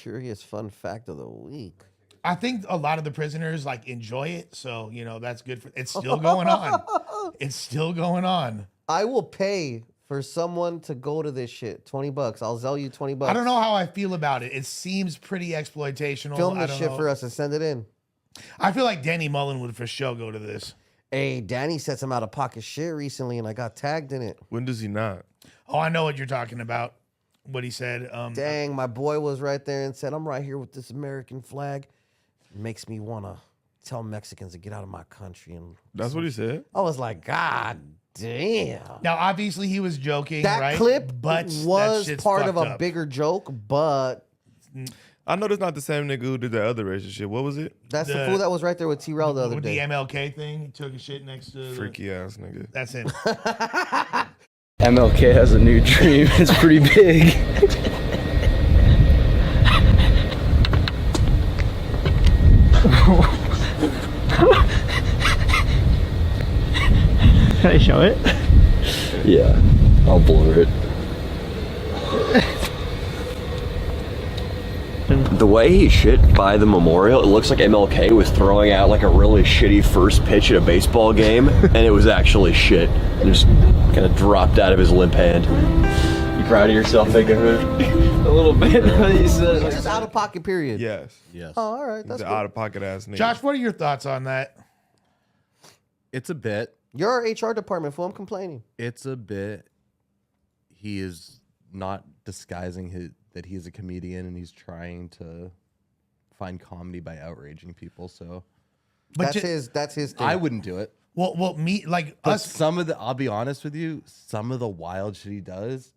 Curious fun fact of the week. I think a lot of the prisoners like enjoy it, so that's good for. It's still going on. It's still going on. I will pay for someone to go to this shit. $20. I'll sell you $20. I don't know how I feel about it. It seems pretty exploitational. Film this shit for us and send it in. I feel like Danny Mullen would for sure go to this. Hey, Danny said some out of pocket shit recently, and I got tagged in it. When does he not? Oh, I know what you're talking about. What he said. Dang, my boy was right there and said, "I'm right here with this American flag." It makes me want to tell Mexicans to get out of my country. And that's what he said. I was like, God damn. Now, obviously, he was joking, that right? clip but was part of a up. bigger joke, but I know that's not the same nigga who did the other racist shit. What was it? That's the fool that was right there with T-Rail the other with day. The MLK thing. He took a shit next to freaky ass nigga. That's him. MLK has a new dream. It's pretty big. Can I show it? Yeah, I'll blur it. The way he shit by the memorial, it looks like MLK was throwing out like a really shitty first pitch at a baseball game, and it was actually shit. It just kind of dropped out of his limp hand. You proud of yourself, Big Hood? A little bit. It's just out of pocket, period. Yes. Yes. Oh, all right. That's He's an cool. out of pocket ass nigga. Josh, what are your thoughts on that? It's a bit. You're our HR department, fool. I'm complaining. It's a bit. He is not disguising that he is a comedian and he's trying to find comedy by outraging people. So But that's his thing. I wouldn't do it. Well, me like But us. I'll be honest with you, some of the wild shit he does,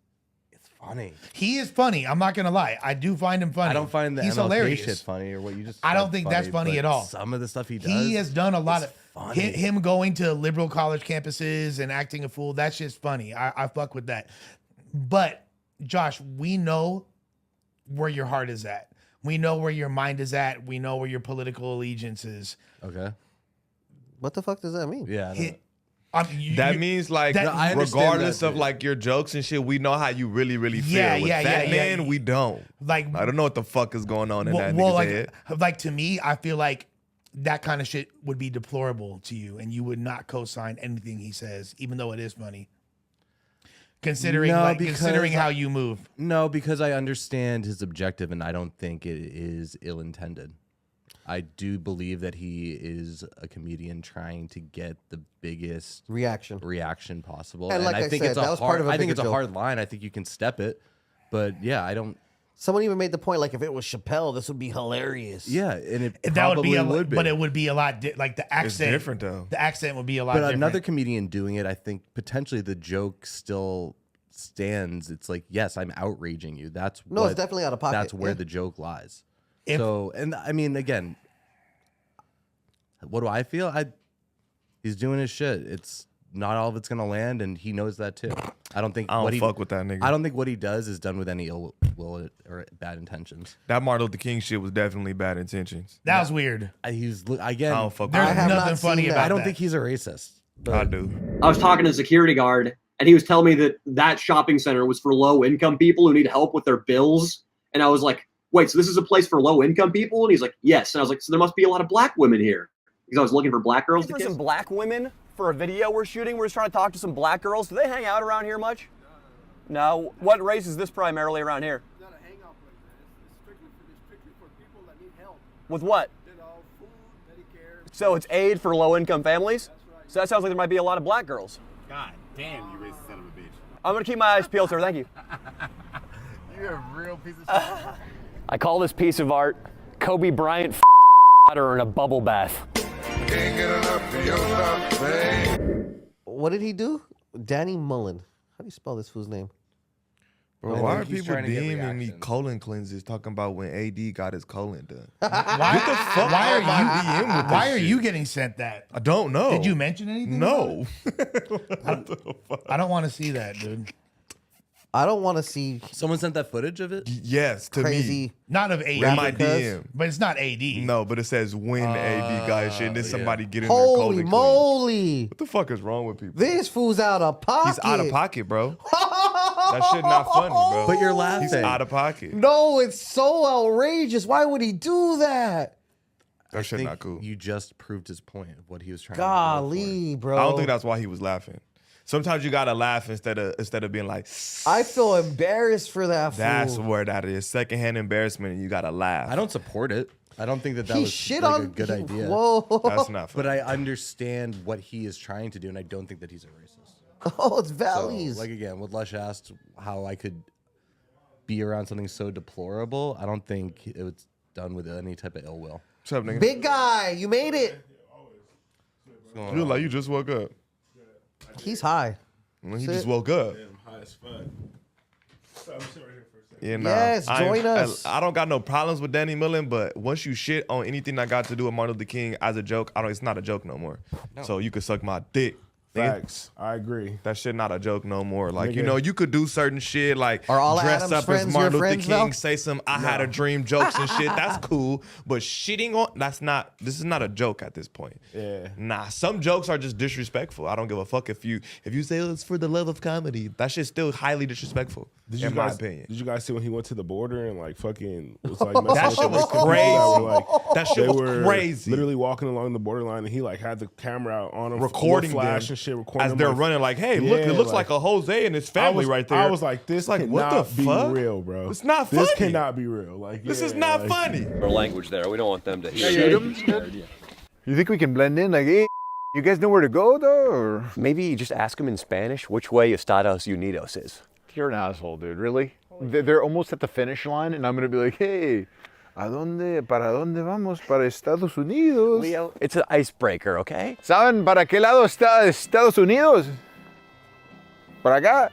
it's funny. He is funny. I'm not gonna lie. I do find him funny. I don't find the he's MLK hilarious. shit funny or what you just. I don't said think that's funny but at all. Some of the stuff he does. He has done a lot of funny. him going to liberal college campuses and acting a fool. That's just funny. I fuck with that. But Josh, we know where your heart is at. We know where your mind is at. We know where your political allegiance is. Okay. What the fuck does that mean? Yeah. That means like I understand regardless that, of like your jokes and shit, we know how you really feel. Yeah, With yeah, Fat yeah, Man, yeah. we don't. Like I don't know what the fuck is going on in that nigga's head. like to me, I feel like that kind of shit would be deplorable to you, and you would not co-sign anything he says, even though it is funny. Considering how you move. No, because I understand his objective, and I don't think it is ill-intended. I do believe that he is a comedian trying to get the biggest reaction possible. And like I think said, it's that was part of a I think bigger it's a joke. hard line. I think you can step it, but yeah, I don't. Someone even made the point, like, if it was Chappelle, this would be hilarious. Yeah, and it That probably would be, but it would be a lot like the accent. It's different though. The accent would be a lot But different. another comedian doing it, I think potentially the joke still stands. It's like, yes, I'm outraging you. It's definitely out of pocket. That's where Yeah. the joke lies. If- And I mean, again, what do I feel? He's doing his shit. It's not all of it's gonna land, and he knows that too. I don't fuck with that nigga. I don't think what he does is done with any ill will or bad intentions. That Martin Luther King shit was definitely bad intentions. That was weird. He's again. I don't fuck with There's that. nothing funny about I don't that. think he's a racist. I do. I was talking to a security guard, and he was telling me that shopping center was for low-income people who need help with their bills. And I was like, wait, so this is a place for low-income people? And he's like, yes. And I was like, so there must be a lot of black women here. Because I was looking for black girls to For kiss. some black women for a video we're shooting. We're just trying to talk to some black girls. Do they hang out around here much? No. What race is this primarily around here? It's not a hangout place, man. It's strictly for people that need help. With what? You know, food, Medicare. So it's aid for low-income families? That's right. So that sounds like there might be a lot of black girls. God damn, you racist son of a bitch. I'm going to keep my eyes peeled, sir. Thank you. You're a real piece of shit. I call this piece of art Kobe Bryant her in a bubble bath. Can't get enough of your stuff, babe. What did he do? Danny Mullen. How do you spell this fool's name? Bro, why are people DMing me colon cleanses talking about when AD got his colon done? Get the fuck Why out of my DM with this Why are shit. you getting sent that? I don't know. Did you mention anything? No. I don't want to see that, dude. I don't want to see Someone sent that footage of it? Yes, to crazy. me. Not of AD. In my because- DM. But it's not AD. No, but it says when AD got his shit, and then somebody getting their Holy colon clean. moly. What the fuck is wrong with people? This fool's out of pocket. He's out of pocket, bro. That shit not funny, bro. But you're laughing. He's out of pocket. No, it's so outrageous. Why would he do that? That shit not cool. You just proved his point of what he was trying Golly, to bro. I don't think that's why he was laughing. Sometimes you gotta laugh instead of being like. I feel embarrassed for that fool. That's where that is. Secondhand embarrassment, and you gotta laugh. I don't support it. I don't think that He was shit like on a good idea. Whoa. That's not funny. But I understand what he is trying to do, and I don't think that he's a racist. Oh, it's So, valleys. like again, what Lush asked, how I could be around something so deplorable, I don't think it was done with any type of ill will. What's up, nigga? Big guy, you made it. You look like you just woke up. He's high. Well, he just woke up. I'm high as fuck. So I'm sitting right here for a second. Yeah, nah. Yes, join us. I don't got no problems with Danny Mullen, but once you shit on anything that got to do with Martin Luther King as a joke, it's not a joke no more. So you could suck my dick. nigga. Facts. I agree. That shit not a joke no more. Like, Nigga. you know, you could do certain shit like Are all dress Adam's up friends as Martin your Luther friends, King, though? say some I had a dream jokes and shit. That's cool. But shitting on this is not a joke at this point. Yeah. Nah, some jokes are just disrespectful. I don't give a fuck if you say it's for the love of comedy. That shit's still highly disrespectful. In my opinion. Did you guys see when he went to the border and like fucking was like That shit was crazy. That shit was crazy. Literally walking along the borderline and he like had the camera out on him, Recording flash them and shit, recording as them, they're like, running like, hey, look, it looks like like a Jose and his family right there. I was like, this like, what the cannot be fuck? real, bro. It's not This funny. cannot be real. Like, This is yeah, not like- funny. Our language there. We don't want them to hear. Shoot 'em? You think we can blend in? Like, hey, you guys know where to go though? Or Maybe just ask them in Spanish which way Estados Unidos is. you're an asshole, dude. Really? They're almost at the finish line, and I'm gonna be like, hey, para dónde vamos? Para Estados Unidos. Leo, it's an icebreaker, okay? ¿Saben para qué lado está Estados Unidos? Para acá.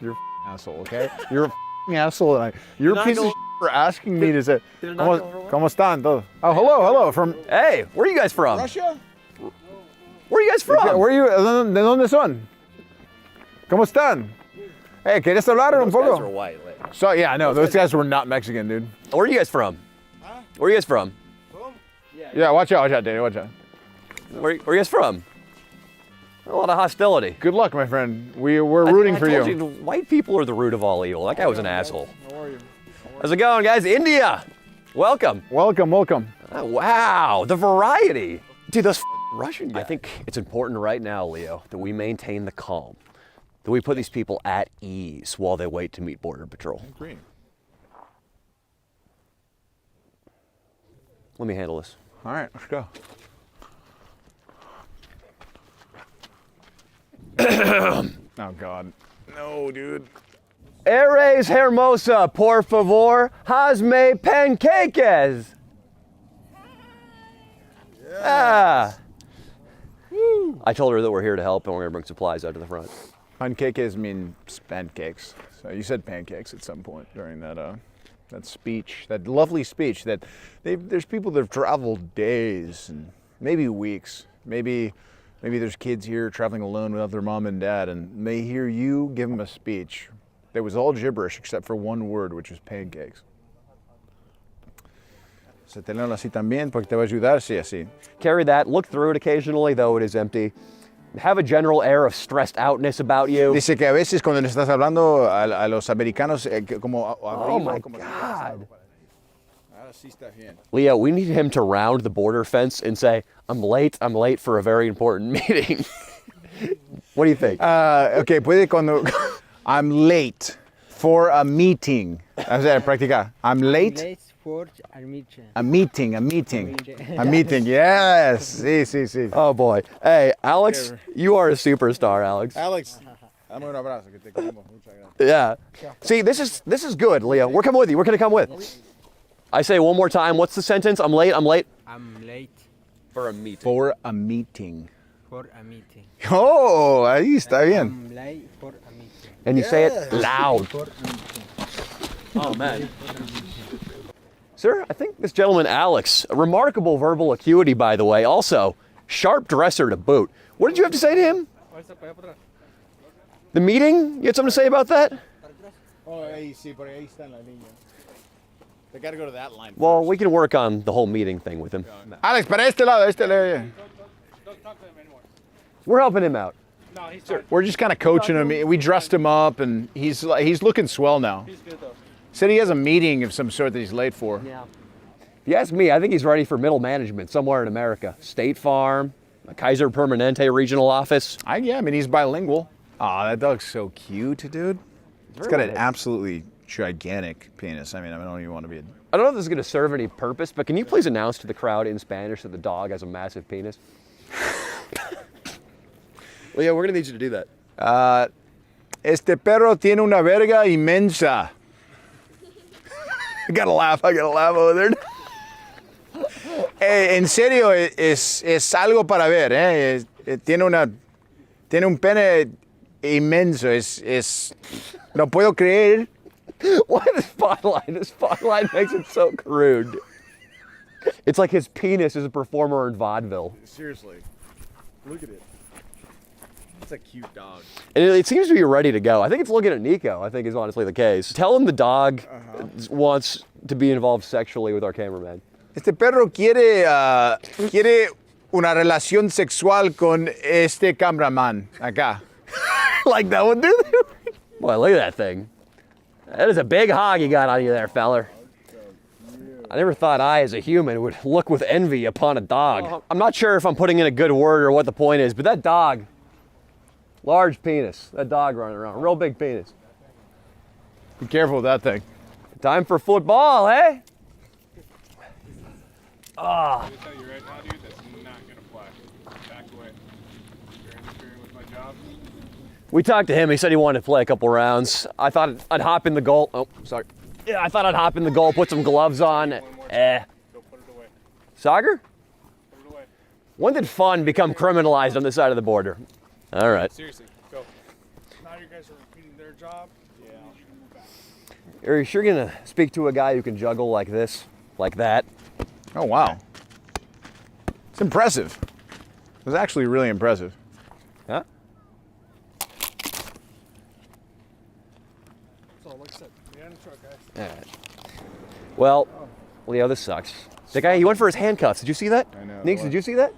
You're a asshole, okay? You're a asshole, and you're a piece of for asking me to say, ¿Cómo están todos? Oh, hello, from Hey, where are you guys from? Russia. Where are you guys from? Where are you? ¿De dónde son? ¿Cómo están? Hey, ¿quieres hablar un Those guys are poco? white. So yeah, no, those guys were not Mexican, dude. Where are you guys from? Where are you guys from? Yeah, watch out, Danny, watch out. Where are you guys from? A lot of hostility. Good luck, my friend. We're rooting for I told you. White people are the root of all evil. That guy was an asshole. How are you? How's it going, guys? India. Welcome. Welcome. Oh, wow, the variety. Dude, those Russian guys. I think it's important right now, Leo, that we maintain the calm. That we put these people at ease while they wait to meet Border Patrol. Green. Let me handle this. All right, let's go. Oh God. No, dude. Eres hermosa, por favor, hazme panqueques. Ah. I told her that we're here to help and we're gonna bring supplies out to the front. Pancakes mean pancakes. So you said pancakes at some point during that that speech, that lovely speech. That there's people that have traveled days and maybe weeks, maybe there's kids here traveling alone without their mom and dad, and they hear you give them a speech that was all gibberish except for one word, which was pancakes. Se te leo así también porque te va a ayudar, sí, así. Carry that, look through it occasionally, though it is empty. Have a general air of stressed outness about you. Dice que a veces cuando le estás hablando a los americanos como Oh my God. Leo, we need him to round the border fence and say, I'm late for a very important meeting. What do you think? Okay, puede cuando I'm late for a meeting. O sea, practicar. I'm late. For a meeting. A meeting. A meeting. Yes. Sí. Oh boy. Hey, Alex, you are a superstar, Alex. Alex, dame un abrazo que te queremos. Muchas gracias. Yeah. See, this is good, Leo. We're coming with you. We're gonna come with. I say one more time. What's the sentence? I'm late. I'm late. For a meeting. For a meeting. For a meeting. Oh, ahí está bien. I'm late for a meeting. And you say it loud. For a meeting. Oh man. Sir, I think this gentleman, Alex, a remarkable verbal acuity, by the way. Also, sharp dresser to boot. What did you have to say to him? The meeting? You had something to say about that? Oh, ahí sí, por ahí está la línea. They gotta go to that line. Well, we can work on the whole meeting thing with him. Alex, para este lado. We're helping him out. No, he's fine. We're just kind of coaching him. We dressed him up, and he's looking swell now. He's good though. Said he has a meeting of some sort that he's late for. Yeah. If you ask me, I think he's ready for middle management somewhere in America. State Farm, a Kaiser Permanente regional office. I mean, he's bilingual. Aw, that dog's so cute, dude. It's got an absolutely gigantic penis. I mean, I don't even want to be a... I don't know if this is going to serve any purpose, but can you please announce to the crowd in Spanish that the dog has a massive penis? Well, yeah, we're going to need you to do that. Este perro tiene una verga inmensa. I gotta laugh over there. En serio, es algo para ver, eh. Tiene un pene inmenso. No puedo creer. Why this spotlight? This spotlight makes it so crude. It's like his penis is a performer in vaudeville. Seriously, look at it. It's a cute dog. And it seems to be ready to go. I think it's looking at Nico, I think is honestly the case. Tell him the dog wants to be involved sexually with our cameraman. Este perro quiere una relación sexual con este cameraman acá. Like that one, dude? Boy, look at that thing. That is a big hog you got on you there, feller. I never thought I, as a human, would look with envy upon a dog. I'm not sure if I'm putting in a good word or what the point is, but that dog, large penis, that dog running around, real big penis. Be careful with that thing. Time for football, eh? I'm gonna tell you right now, dude, that's not gonna fly. Back away. You're interfering with my job. We talked to him. He said he wanted to play a couple rounds. I thought I'd hop in the goal. Oh, sorry. Yeah, I thought I'd hop in the goal, put some gloves on. Go put it away. Soccer? Put it away. When did fun become criminalized on this side of the border? All right. Seriously, go. Now you guys are repeating their job. Yeah. You can move back. Are you sure gonna speak to a guy who can juggle like this, like that? Oh, wow. It's impressive. It was actually really impressive. Huh? So, like I said, get in the truck, guys. All right. Well, Leo, this sucks. The guy, he went for his handcuffs. Did you see that? I know. Nix, did you see that?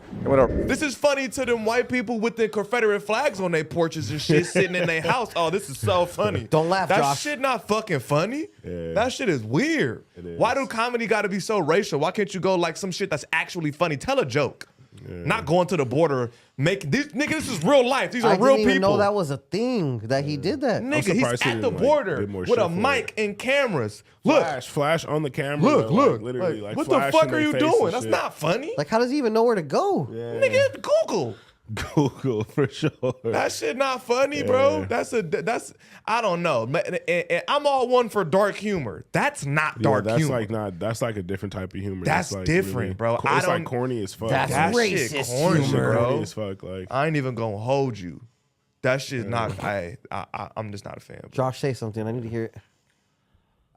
This is funny to them white people with the Confederate flags on their porches and shit sitting in their house. Oh, this is so funny. Don't laugh, that Josh. shit not fucking funny. Yeah. That shit is weird. It is. Why do comedy got to be so racial? Why can't you go like some shit that's actually funny? Tell a joke. Yeah. Not going to the border. Make this nigga. This is real life. These are I real didn't even people. know that was a thing that he did that. Nigga, he's surprised he at the didn't, like, border get more with shit a for mic it. and cameras. Look, Flash on the camera. look, like, look. Literally, Like, like what the flash fuck in are their you face doing? and That's shit. not funny. Like, how does he even know where to go? Yeah. Nigga, Google. Google for sure. That shit not funny, bro. Yeah. That's I don't know. And I'm all one for dark humor. That's not dark that's humor. like not. That's like a different type of humor. That's like different, bro. It's I like don't- corny as fuck. That's that racist shit corny, humor. bro. corny as fuck. Like I ain't even gonna hold you. That shit not. I'm just not a fan. Bro. Josh, say something. I need to hear it.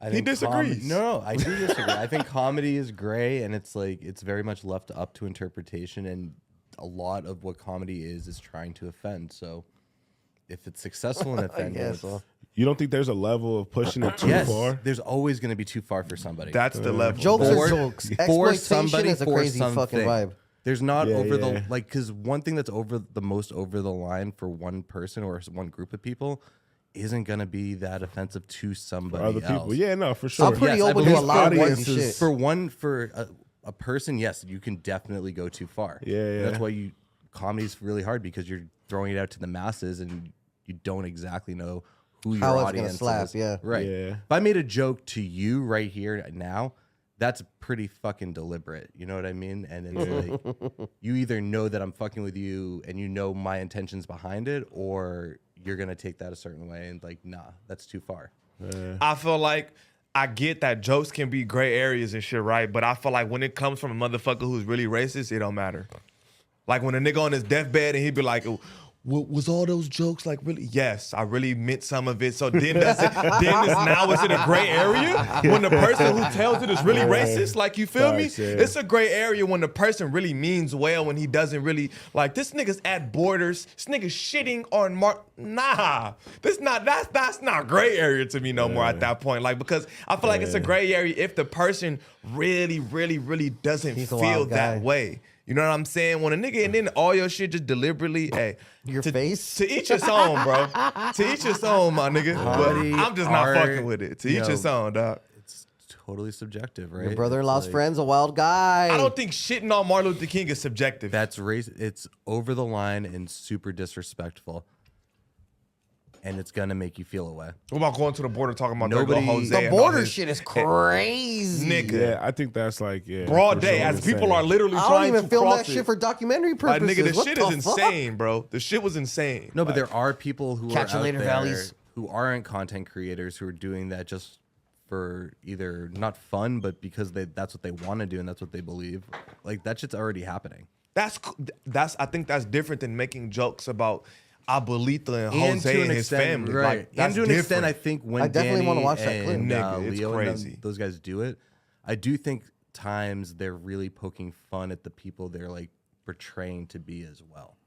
I He think disagrees. No, I do disagree. I think comedy is gray, and it's like it's very much left up to interpretation. And a lot of what comedy is trying to offend. So if it's successful in offending, guess it's- so. you don't think there's a level of pushing it too yes, far? there's always going to be too far for somebody. That's the level. Jokes bro. are jokes. for Exploitation somebody, is a for crazy fucking something. vibe. There's not Yeah, over yeah. the like because one thing that's over the most over the line for one person or one group of people isn't gonna be that offensive to somebody Other else. people, yeah, no, for sure. I'm pretty Yes, I open to a believe lot of audiences- crazy shit. For a person, yes, you can definitely go too far. Yeah, yeah. That's why comedy's really hard because you're throwing it out to the masses and you don't exactly know who your How it's gonna audience slap, is. yeah. Right. Yeah. If I made a joke to you right here now, that's pretty fucking deliberate. You know what I mean? And it's like you either know that I'm fucking with you and you know my intentions behind it, or you're gonna take that a certain way and like, nah, that's too far. I feel like I get that jokes can be gray areas and shit, right? But I feel like when it comes from a motherfucker who's really racist, it don't matter. Like when a nigga on his deathbed and he'd be like, was all those jokes like really? Yes, I really meant some of it. So then now is it a gray area when the person who tells it is really racist? Like you feel me? Facts, yeah. It's a gray area when the person really means well when he doesn't really like this nigga's at borders. This nigga's shitting on Nah, that's not gray area to me no more at that point. Like because I feel like it's a gray area if the person really, really, really doesn't He's a feel wild that guy. way. You know what I'm saying? When a nigga and then all your shit just deliberately, hey, Your face? to each his own, bro. To each his own, my nigga. Comedy, But I'm just not art, fucking with it. To you each his know, own, dog. It's totally subjective, right? Your brother-in-law's It's like, friend's a wild guy. I don't think shitting on Martin Luther King is subjective. That's race. It's over the line and super disrespectful, and it's gonna make you feel away. What about going to the border talking about Nobody- Jose? The and all border his- shit is crazy. Nigga. Yeah, I think that's like Broad for day, sure as people insane. are literally I don't trying even to film cross that it. shit for documentary Like, purposes. nigga, the What shit the is fuck? insane, bro. The shit was insane. No, but Like, there are people who Catch are you out later, there valleys. who aren't content creators who are doing that just for either not fun, but because that's what they want to do and that's what they believe. Like that shit's already happening. that's I think that's different than making jokes about Abuelita and And Jose to and an his extent, family. right? Like, that's and to an extent, I different. think when I definitely wanna Danny watch that clip. and, Nigga, it's Leo and crazy. those guys do it, I do think times they're really poking fun at the people they're like portraying to be as well.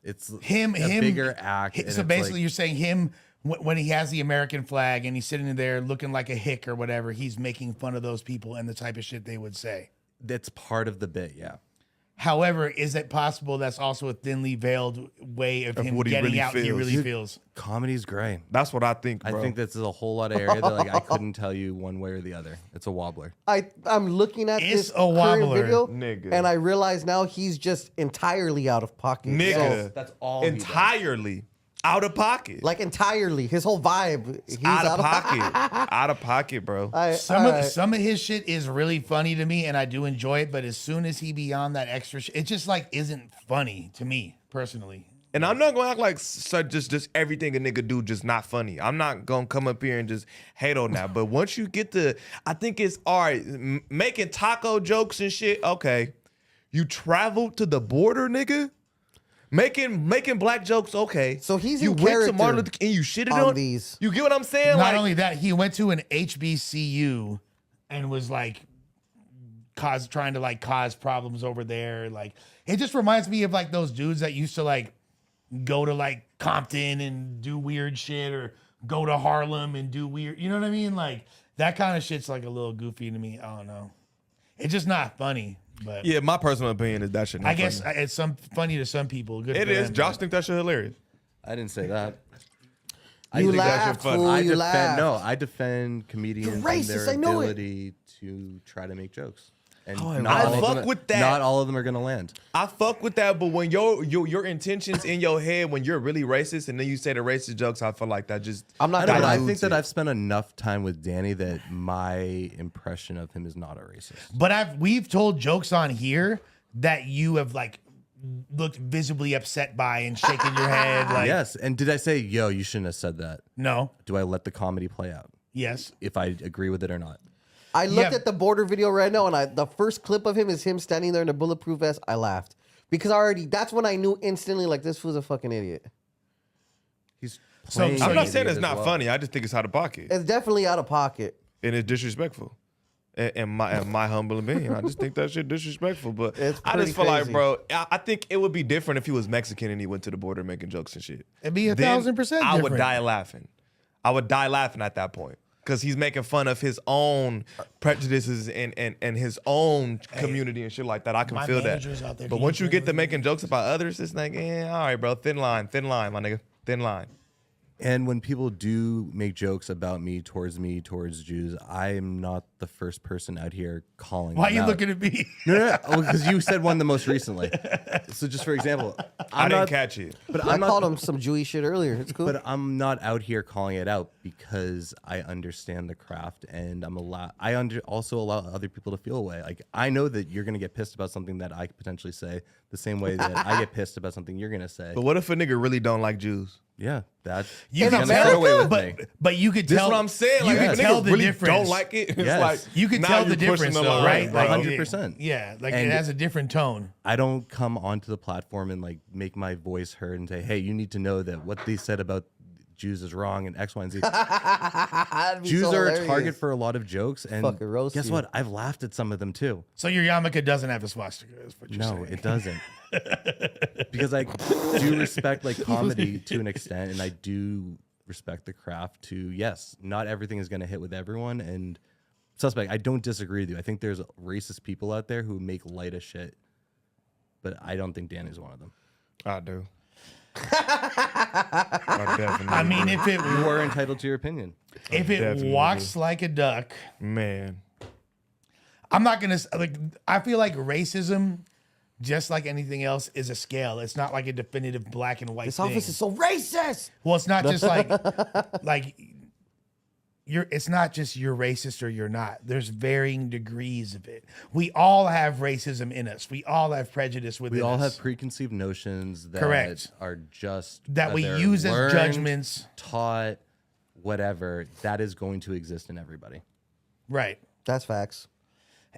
It's him a bigger act. and So it's basically, like, you're saying him when he has the American flag and he's sitting there looking like a hick or whatever, he's making fun of those people and the type of shit they would say. that's part of the bit, yeah. However, is it possible that's also a thinly veiled way of him what he getting really out? He feels. really feels. Comedy's gray. That's what I think, bro. I think this is a whole lot of area that like I couldn't tell you one way or the other. It's a wobbler. I'm looking at It's this a current wobbler. video, Nigga. and I realize now he's just entirely out of pocket. Nigga, So, That's all he does. entirely out of pocket. like entirely, his whole vibe. He's out of pocket. Out of pocket, bro. Some of his shit is really funny to me, and I do enjoy it. But as soon as he be on that extra shit, it just like isn't funny to me personally. And I'm not gonna act like just everything a nigga do just not funny. I'm not gonna come up here and just hate on that. But once you get to, I think it's all right. Making taco jokes and shit. Okay, you traveled to the border, nigga. Making black jokes. Okay, So he's you in went to Martin character Luther King and you shitted on on these. You get what I'm saying? Not Like, only that, he went to an HBCU and was like trying to like cause problems over there. Like it just reminds me of like those dudes that used to like go to like Compton and do weird shit or go to Harlem and do weird, you know what I mean? Like that kind of shit's like a little goofy to me. I don't know. It's just not funny, but yeah, my personal opinion is that shit. I guess it's funny to some people. Good it for is. them, Josh but- think that shit hilarious. I didn't say that. You think that shit laughed, funny. fool. I You laughed. I defend comedians and racist, their I know it. ability to try to make jokes. And I not all of fuck them- with that. Not all of them are gonna land. I fuck with that, but when your intentions in your head, when you're really racist and then you say the racist jokes, I feel like that just I'm not I don't know. gonna I dilutes think that it. I've spent enough time with Danny that my impression of him is not a racist. But we've told jokes on here that you have like looked visibly upset by and shaking your head. Like, Yes. And did I say, yo, you shouldn't have said that? no, Do I let the comedy play out yes. if I agree with it or not? I looked Yeah. at the border video right now, and the first clip of him is him standing there in a bulletproof vest. I laughed because that's when I knew instantly, like, this fool's a fucking idiot. He's So- playing so I'm you- not an saying idiot it's as not well. funny. I just think it's out of pocket It's definitely out of pocket. and it's disrespectful. In my humble opinion, I just think that shit disrespectful. But It's I pretty just feel like, crazy. bro, I think it would be different if he was Mexican and he went to the border making jokes and shit. It'd be Then 1,000% I would different. die laughing. I would die laughing at that point because he's making fun of his own prejudices and his own community and shit like that. I can my feel that. manager's out there But being once you get to friendly. making jokes about others, it's like, all right, bro, thin line, my nigga, thin line. And when people do make jokes about me, towards Jews, I am not the first person out here calling Why are them you out. looking at me? No, because you said one the most recently. So just for example, I I'm didn't not, catch it. but I I'm called not, him some Jewish shit earlier. It's cool. but I'm not out here calling it out because I understand the craft and also allow other people to feel away. Like I know that you're gonna get pissed about something that I could potentially say the same way that I get pissed about something you're gonna say. But what if a nigga really don't like Jews? Yeah, that You In can America? tell, away with me. but you could This tell. is what I'm saying. Like, you if could a tell nigga the really difference. don't like it. It's Yes. like You could now tell the you're pushing difference, the though, line, right? bro. Like, 100%. Yeah, like And- it has a different tone. I don't come onto the platform and like make my voice heard and say, "Hey, you need to know that what they said about Jews is wrong and X, Y, and Z." That'd be Jews so are a hilarious. target for a lot of jokes, and Fucking roast guess you. what? I've laughed at some of them too. So your yarmulke doesn't have a swastika. Is what you're No, saying. it doesn't. Because I do respect like comedy to an extent, and I do respect the craft. Yes, not everything is going to hit with everyone, and suspect. I don't disagree with you. I think there's racist people out there who make light of shit but I don't think Danny's one of them. I do. I definitely I mean, do. if it You are entitled to your opinion. if it Definitely walks like a duck, man. I'm not gonna like. I feel like racism, just like anything else, is a scale. It's not like a definitive black and white This thing. office is so racist. Well, it's not just like you're. It's not just you're racist or you're not. There's varying degrees of it. We all have racism in us. We all have prejudice within We all us. have preconceived notions that Correct. are just That we they're use as learned, judgments. taught, whatever. That is going to exist in everybody. Right. That's facts.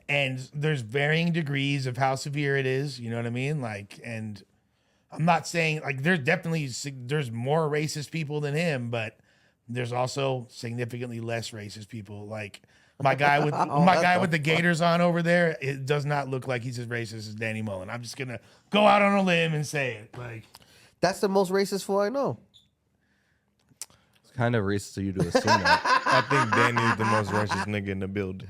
And there's varying degrees of how severe it is. You know what I mean? Like, and I'm not saying like there's more racist people than him, but there's also significantly less racist people. Like my guy with with the Gators on over there, it does not look like he's as racist as Danny Mullen. I'm just gonna go out on a limb and say it. Like That's the most racist fool I know. It's kind of racist of you to assume that. I think Danny is the most racist nigga in the building.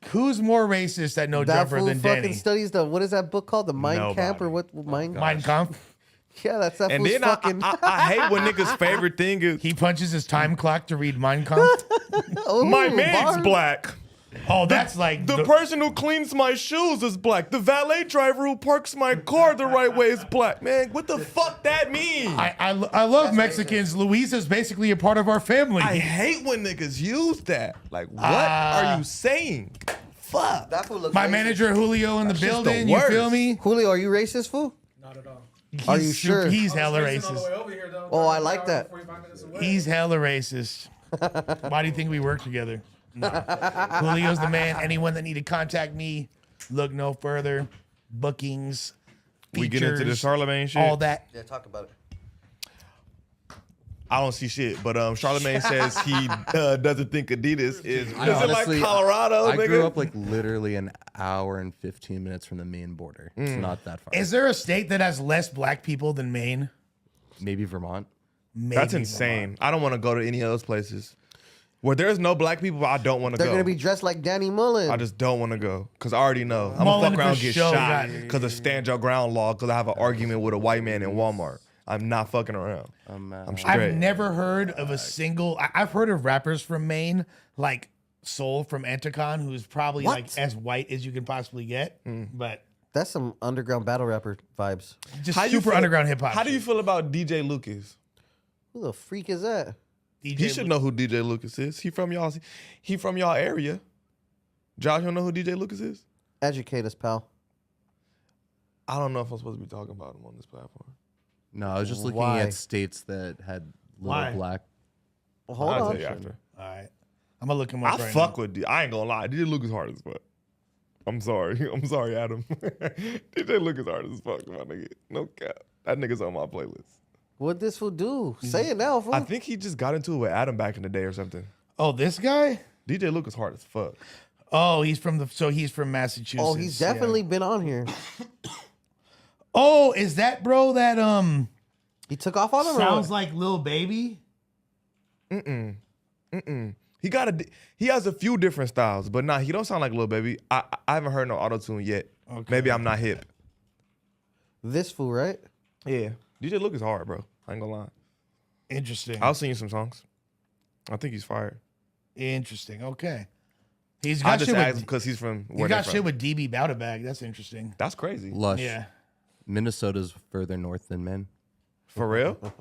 who's more racist at No That Jumper fool than fucking Danny? studies the what is that book called? The Mein Kampf or what? Mein Kampf. Yeah, that's that And fool's then fucking. I hate when niggas' favorite thing is He punches his time clock to read Mein Kampf. Ooh, my man's bars. black. Oh, that's like The person who cleans my shoes is black. The valet driver who parks my car the right way is black. Man, what the fuck that mean? I love Mexicans. Luis is basically a part of our family. I hate when niggas use that. Like, what are you saying? Fuck. That fool looks My racist. manager Julio in the That's just building. the You feel worst. me? Julio, are you racist, fool? Not at all. Are you sure? He's hella Racing all the way racist. over here, though. Oh, I About like an hour that. and 45 minutes away. He's hella racist. Why do you think we work together? No. Julio's the man. Anyone that need to contact me, look no further. Bookings, We get into the features, Charlemagne shit. Yeah, all that. talk about it. I don't see shit, but Charlemagne says he doesn't think Adidas is. I Is it like honestly- Colorado? I nigga? grew up like literally an hour and 15 minutes from the Maine border. It's not that far. Is there a state that has less black people than Maine? Maybe Vermont. Maybe That's Vermont. insane. I don't want to go to any of those places. Where there's no black people, I don't want to They're go. gonna be dressed like Danny Mullen. I just don't want to go because I already know I'm Mullen gonna fuck around and for get sure shot got- because of stand your ground law because I have an argument with a white man in Walmart. I'm not fucking around. I'm straight. I've never heard of a single. I've heard of rappers from Maine, like Soul from Anticon, who's probably What? like as white as you can possibly get, but That's some underground battle rapper vibes. just How you super feel- underground hip hop. How do you feel about DJ Lucas? Who the freak is that? You should know who DJ Lucas is. He from y'all area. Josh, you don't know who DJ Lucas is? Educate us, pal. I don't know if I'm supposed to be talking about him on this platform. No, I was just looking Why? at states that had little Why? black. Well, hold I'll on. tell you after. All right, I'm gonna look him up. I right fuck now. with I ain't gonna lie. DJ Lucas hard as fuck. I'm sorry. I'm sorry, Adam. DJ Lucas hard as fuck, my nigga. No cap. That nigga's on my playlist. What this fool do? Say it now, fool. I think he just got into it with Adam back in the day or something. Oh, this guy. DJ Lucas hard as fuck. Oh, he's from Massachusetts. Oh, he's yeah. definitely been on here. Oh, is that bro that He took off on him. or sounds what? like Lil Baby? He has a few different styles, but nah, he don't sound like Lil Baby. I haven't heard no auto-tune yet. Okay. Maybe I'm not hip. This fool, right? Yeah. DJ Lucas hard, bro. I ain't gonna lie. Interesting. I'll sing you some songs. I think he's fired. Interesting. Okay. He's I got just shit asked with. because he's from He where they're got from. shit with DB Bowdabag. That's interesting. That's crazy. Lush. Yeah. Minnesota's further north than Maine. For real?